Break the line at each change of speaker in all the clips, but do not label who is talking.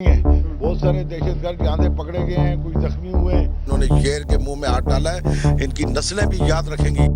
بہت سارے دہشت گرد یہاں سے پکڑے گئے ہیں، کچھ زخمی ہوئے ہیں۔
انہوں نے شیر کے منہ میں ہاتھ ڈالا ہے، ان کی نسلیں بھی یاد رکھیں گی۔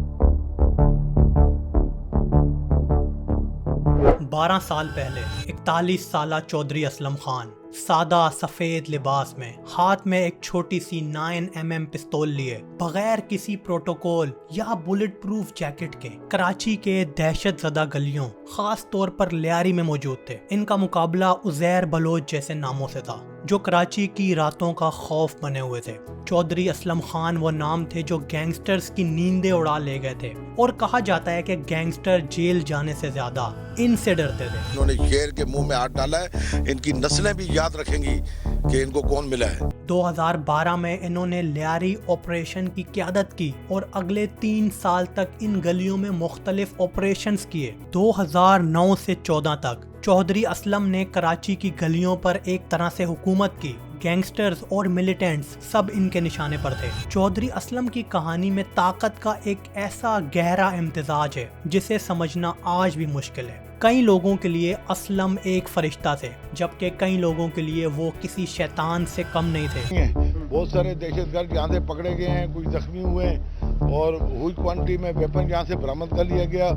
12 سال پہلے 41 سالہ چودھری اسلم خان سادہ سفید لباس میں، ہاتھ میں ایک چھوٹی سی 9mm پستول لیے، بغیر کسی پروٹوکول یا بلٹ پروف جیکٹ کے کراچی کے دہشت زدہ گلیوں، خاص طور پر لیاری میں موجود تھے۔ ان کا مقابلہ عزیر بلوچ جیسے ناموں سے تھا جو کراچی کی راتوں کا خوف بنے ہوئے تھے۔ چودھری اسلم خان وہ نام تھے جو گینگسٹرز کی نیندیں اڑا لے گئے تھے، اور کہا جاتا ہے کہ گینگسٹر جیل جانے سے زیادہ ان سے ڈرتے تھے۔
انہوں نے شیر کے منہ میں ہاتھ ڈالا ہے، ان کی نسلیں بھی یاد رکھیں گی کہ ان کو کون ملا ہے۔
2012 میں انہوں نے لیاری آپریشن کی قیادت کی اور اگلے 3 سال تک ان گلیوں میں مختلف آپریشنز کیے۔ 2009 سے 14 تک چودھری اسلم نے کراچی کی گلیوں پر ایک طرح سے حکومت کی۔ گینگسٹرز اور ملیٹنٹس سب ان کے نشانے پر تھے۔ چودھری اسلم کی کہانی میں طاقت کا ایک ایسا گہرا امتزاج ہے جسے سمجھنا آج بھی مشکل ہے۔ کئی لوگوں کے لیے اسلم ایک فرشتہ تھے، جبکہ کئی لوگوں کے لیے وہ کسی شیطان سے کم نہیں تھے۔
بہت سارے دہشت گرد یہاں سے پکڑے گئے ہیں، کچھ زخمی ہوئے ہیں، اور ہوئی کوانٹٹی میں ویپن یہاں سے برآمد کر لیا گیا۔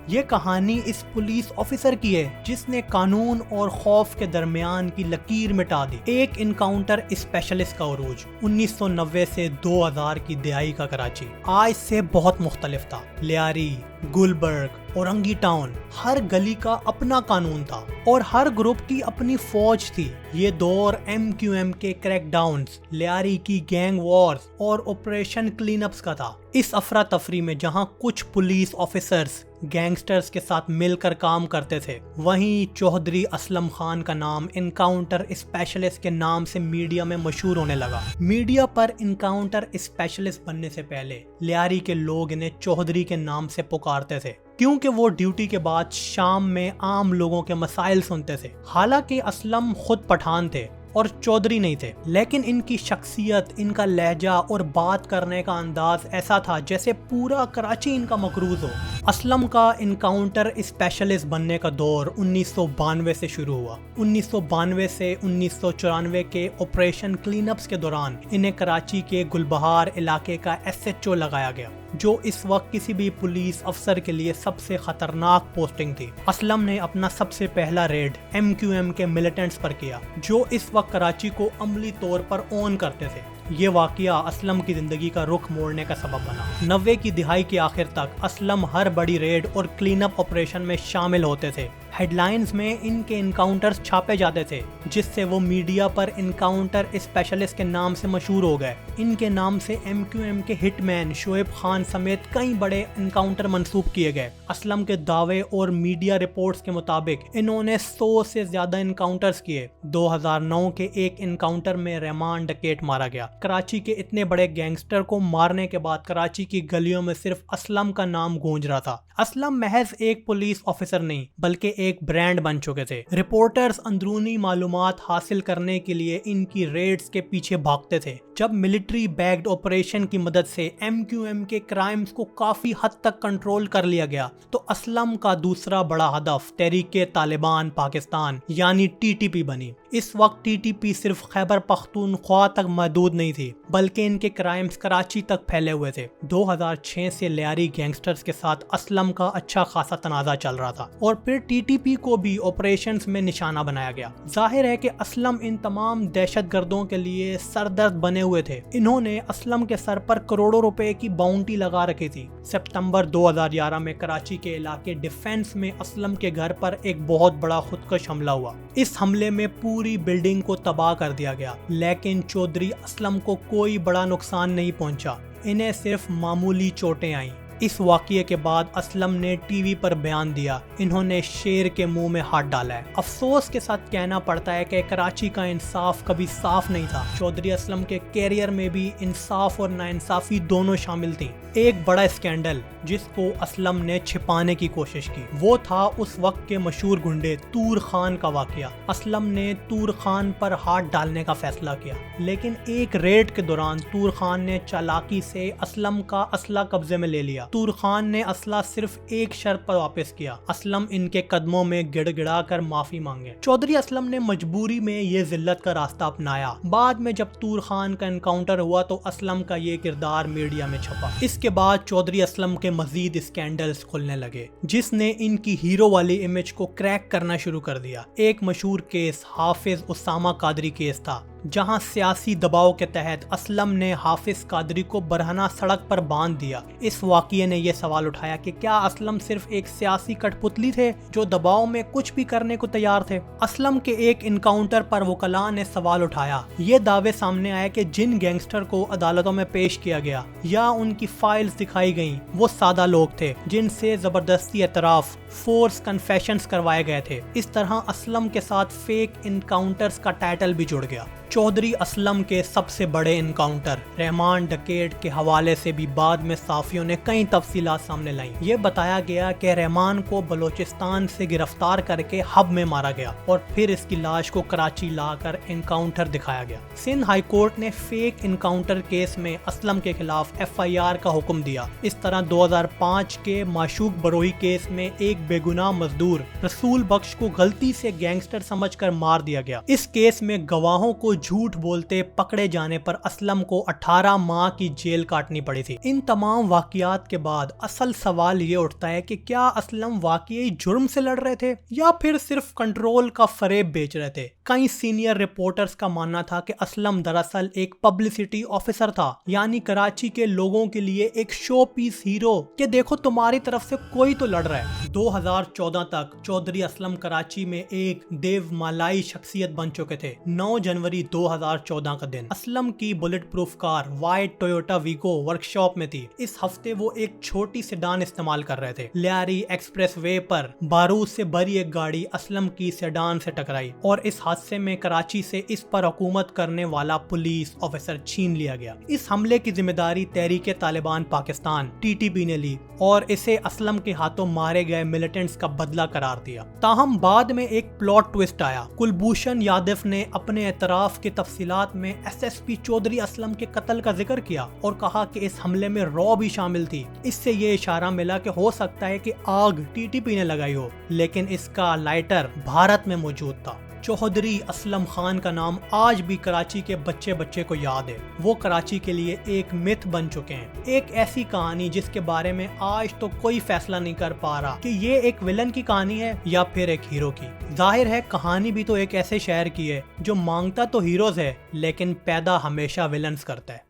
یہ کہانی اس پولیس آفیسر کی ہے جس نے قانون اور خوف کے درمیان کی لکیر مٹا دی۔ ایک انکاؤنٹر اسپیشلسٹ کا عروج 1990 سے 2000 کی دہائی کا کراچی آج سے بہت مختلف تھا۔ لیاری، گلبرگ، اورنگی ٹاؤن، ہر گلی کا اپنا قانون تھا اور ہر گروپ کی اپنی فوج تھی۔ یہ دور MQM کے کریک ڈاؤنز، لیاری کی گینگ وارز اور آپریشن کلین اپس کا تھا۔ اس افراتفری میں جہاں کچھ پولیس آفیسرز گینگسٹرز کے ساتھ مل کر کام کرتے تھے، وہیں چودھری اسلم خان کا نام انکاؤنٹر اسپیشلسٹ کے نام سے میڈیا میں مشہور ہونے لگا۔ میڈیا پر انکاؤنٹر اسپیشلسٹ بننے سے پہلے لیاری کے لوگ انہیں چودھری کے نام سے پکارتے تھے، کیونکہ وہ ڈیوٹی کے بعد شام میں عام لوگوں کے مسائل سنتے تھے۔ حالانکہ اسلم خود پٹھان تھے اور چودھری نہیں تھے، لیکن ان کی شخصیت، ان کا لہجہ اور بات کرنے کا انداز ایسا تھا جیسے پورا کراچی ان کا مقروض ہو۔ اسلم کا انکاؤنٹر اسپیشلسٹ بننے کا دور 1992 سے شروع ہوا۔ 1992 سے 1994 کے آپریشن کلین اپس کے دوران انہیں کراچی کے گلبہار علاقے کا SHO لگایا گیا، جو اس وقت کسی بھی پولیس افسر کے لیے سب سے خطرناک پوسٹنگ تھی۔ اسلم نے اپنا سب سے پہلا ریڈ MQM کے ملیٹنٹس پر کیا، جو اس وقت کراچی کو عملی طور پر اون کرتے تھے۔ یہ واقعہ اسلم کی زندگی کا رخ موڑنے کا سبب بنا۔ 90 کی دہائی کے آخر تک اسلم ہر بڑی ریڈ اور کلین اپ آپریشن میں شامل ہوتے تھے۔ ہیڈ لائنز میں ان کے انکاؤنٹرز چھاپے جاتے تھے، جس سے وہ میڈیا پر انکاؤنٹر اسپیشلسٹ کے نام سے مشہور ہو گئے۔ ان کے نام سے MQM کے ہٹ مین شعیب خان سمیت کئی بڑے انکاؤنٹر منسوب کیے گئے۔ اسلم کے دعوے اور میڈیا رپورٹس کے مطابق انہوں نے 100 سے زیادہ انکاؤنٹرز کیے۔ 2009 کے ایک انکاؤنٹر میں رحمان ڈکیٹ مارا گیا۔ کراچی کے اتنے بڑے گینگسٹر کو مارنے کے بعد کراچی کی گلیوں میں صرف اسلم کا نام گونج رہا تھا۔ اسلم محض ایک پولیس آفیسر نہیں بلکہ ایک برانڈ بن چکے تھے۔ رپورٹرز اندرونی معلومات حاصل کرنے کے لیے ان کی ریڈز کے پیچھے بھاگتے تھے۔ جب ملٹری بیکڈ آپریشن کی مدد سے MQM کے کرائمز کو کافی حد تک کنٹرول کر لیا گیا، تو اسلم کا دوسرا بڑا ہدف تحریک طالبان پاکستان یعنی TTP بنی۔ اس وقت TTP صرف خیبر پختونخوا تک محدود نہیں تھی، بلکہ ان کے کرائمز کراچی تک پھیلے ہوئے تھے۔ 2006 سے لیاری گینگسٹرز کے ساتھ اسلم کا اچھا خاصا تنازع چل رہا تھا، اور پھر TTP کو بھی آپریشنز میں نشانہ بنایا گیا۔ ظاہر ہے کہ اسلم ان تمام دہشت گردوں کے لیے سردرد بنے ہوئے تھے۔ انہوں نے اسلم کے سر پر کروڑوں روپے کی باؤنٹی لگا رکھی تھی۔ سپتمبر 2011 میں کراچی کے علاقے ڈیفنس میں اسلم کے گھر پر ایک بہت بڑا خودکش حملہ ہوا۔ اس حملے میں پوری بلڈنگ کو تباہ کر دیا گیا، لیکن چودھری اسلم کو کوئی بڑا نقصان نہیں پہنچا۔ انہیں صرف معمولی چوٹیں آئیں۔ اس واقعے کے بعد اسلم نے ٹی وی پر بیان دیا، انہوں نے شیر کے منہ میں ہاتھ ڈالا ہے۔ افسوس کے ساتھ کہنا پڑتا ہے کہ کراچی کا انصاف کبھی صاف نہیں تھا۔ چودھری اسلم کے کیریئر میں بھی انصاف اور ناانصافی دونوں شامل تھیں۔ ایک بڑا اسکینڈل جس کو اسلم نے چھپانے کی کوشش کی، وہ تھا اس وقت کے مشہور گنڈے طور خان کا واقعہ۔ اسلم نے طور خان پر ہاتھ ڈالنے کا فیصلہ کیا، لیکن ایک ریڈ کے دوران طور خان نے چالاکی سے اسلم کا اسلحہ قبضے میں لے لیا۔ تور خان نے اسلحہ صرف ایک شرط پر واپس کیا، اسلم ان کے قدموں میں گڑ گڑا کر معافی مانگے۔ چودھری اسلم نے مجبوری میں یہ ذلت کا راستہ اپنایا۔ بعد میں جب تور خان کا انکاؤنٹر ہوا تو اسلم کا یہ کردار میڈیا میں چھپا۔ اس کے بعد چودھری اسلم کے مزید اسکینڈلز کھلنے لگے جس نے ان کی ہیرو والی امیج کو کریک کرنا شروع کر دیا۔ ایک مشہور کیس حافظ اسامہ قادری کیس تھا، جہاں سیاسی دباؤ کے تحت اسلم نے حافظ قادری کو برہنہ سڑک پر باندھ دیا۔ اس واقعے نے یہ سوال اٹھایا کہ کیا اسلم صرف ایک سیاسی کٹ پتلی تھے جو دباؤ میں کچھ بھی کرنے کو تیار تھے؟ اسلم کے ایک انکاؤنٹر پر وکلاء نے سوال اٹھایا۔ یہ دعوے سامنے آئے کہ جن گینگسٹر کو عدالتوں میں پیش کیا گیا یا ان کی فائلز دکھائی گئیں وہ سادہ لوگ تھے جن سے زبردستی اعتراف، فورس کنفیشنز کروائے گئے تھے۔ اس طرح اسلم کے ساتھ فیک انکاؤنٹرز کا ٹائٹل بھی جڑ گیا۔ چودھری اسلم کے سب سے بڑے انکاؤنٹر رحمان ڈکیٹ کے حوالے سے بھی بعد میں صحافیوں نے کئی تفصیلات سامنے لائیں۔ یہ بتایا گیا کہ رحمان کو بلوچستان سے گرفتار کر کے ہب میں مارا گیا اور پھر اس کی لاش کو کراچی لا کر انکاؤنٹر دکھایا گیا۔ سندھ ہائی کورٹ نے فیک انکاؤنٹر کیس میں اسلم کے خلاف FIR کا حکم دیا۔ اس طرح 2005 کے معشوق بروہی کیس میں ایک بے گناہ مزدور رسول بخش کو غلطی سے گینگسٹر سمجھ کر مار دیا گیا۔ اس کیس میں گواہوں کو جھوٹ بولتے پکڑے جانے پر اسلم کو 18 ماہ کی جیل کاٹنی پڑی تھی۔ ان تمام واقعات کے بعد اصل سوال یہ اٹھتا ہے کہ کیا اسلم واقعی جرم سے لڑ رہے تھے یا پھر صرف کنٹرول کا فریب بیچ رہے تھے؟ کئی سینئر رپورٹرز کا ماننا تھا کہ اسلم دراصل ایک پبلسٹی آفیسر تھا، یعنی کراچی کے لوگوں کے لیے ایک شو پیس ہیرو کہ دیکھو تمہاری طرف سے کوئی تو لڑ رہا ہے۔ 2014 تک چودھری اسلم کراچی میں ایک دیو مالائی شخصیت بن چکے تھے۔ 9 جنوری 2014 کا دن اسلم کی بلٹ پروف کار وائٹ ٹویوٹا ویگو ورکشاپ میں تھی۔ اس ہفتے وہ ایک چھوٹی سیڈان استعمال کر رہے تھے۔ لیاری ایکسپریس وے پر بارود سے بھری ایک گاڑی اسلم کی سیڈان سے ٹکرائی اور اس حادثے میں کراچی سے اس پر حکومت کرنے والا پولیس آفیسر چھین لیا گیا۔ اس حملے کی ذمہ داری تحریک طالبان پاکستان TTP نے لی اور اسے اسلم کے ہاتھوں مارے گئے ملیٹنٹس کا بدلہ قرار دیا۔ تاہم بعد میں ایک پلاٹ ٹوسٹ آیا۔ کلبھوشن یادو نے اپنے اعتراف کی تفصیلات میں SSP چودھری اسلم کے قتل کا ذکر کیا اور کہا کہ اس حملے میں رو بھی شامل تھی۔ اس سے یہ اشارہ ملا کہ ہو سکتا ہے کہ آگ TTP نے لگائی ہو، لیکن اس کا لائٹر بھارت میں موجود تھا۔ چودھری اسلم خان کا نام آج بھی کراچی کے بچے کو یاد ہے۔ وہ کراچی کے لیے ایک متھ بن چکے ہیں، ایک ایسی کہانی جس کے بارے میں آج تو کوئی فیصلہ نہیں کر پا رہا کہ یہ ایک ویلن کی کہانی ہے یا پھر ایک ہیرو کی۔ ظاہر ہے کہانی بھی تو ایک ایسے شہر کی ہے جو مانگتا تو ہیروز ہے لیکن پیدا ہمیشہ ویلنز کرتا ہے۔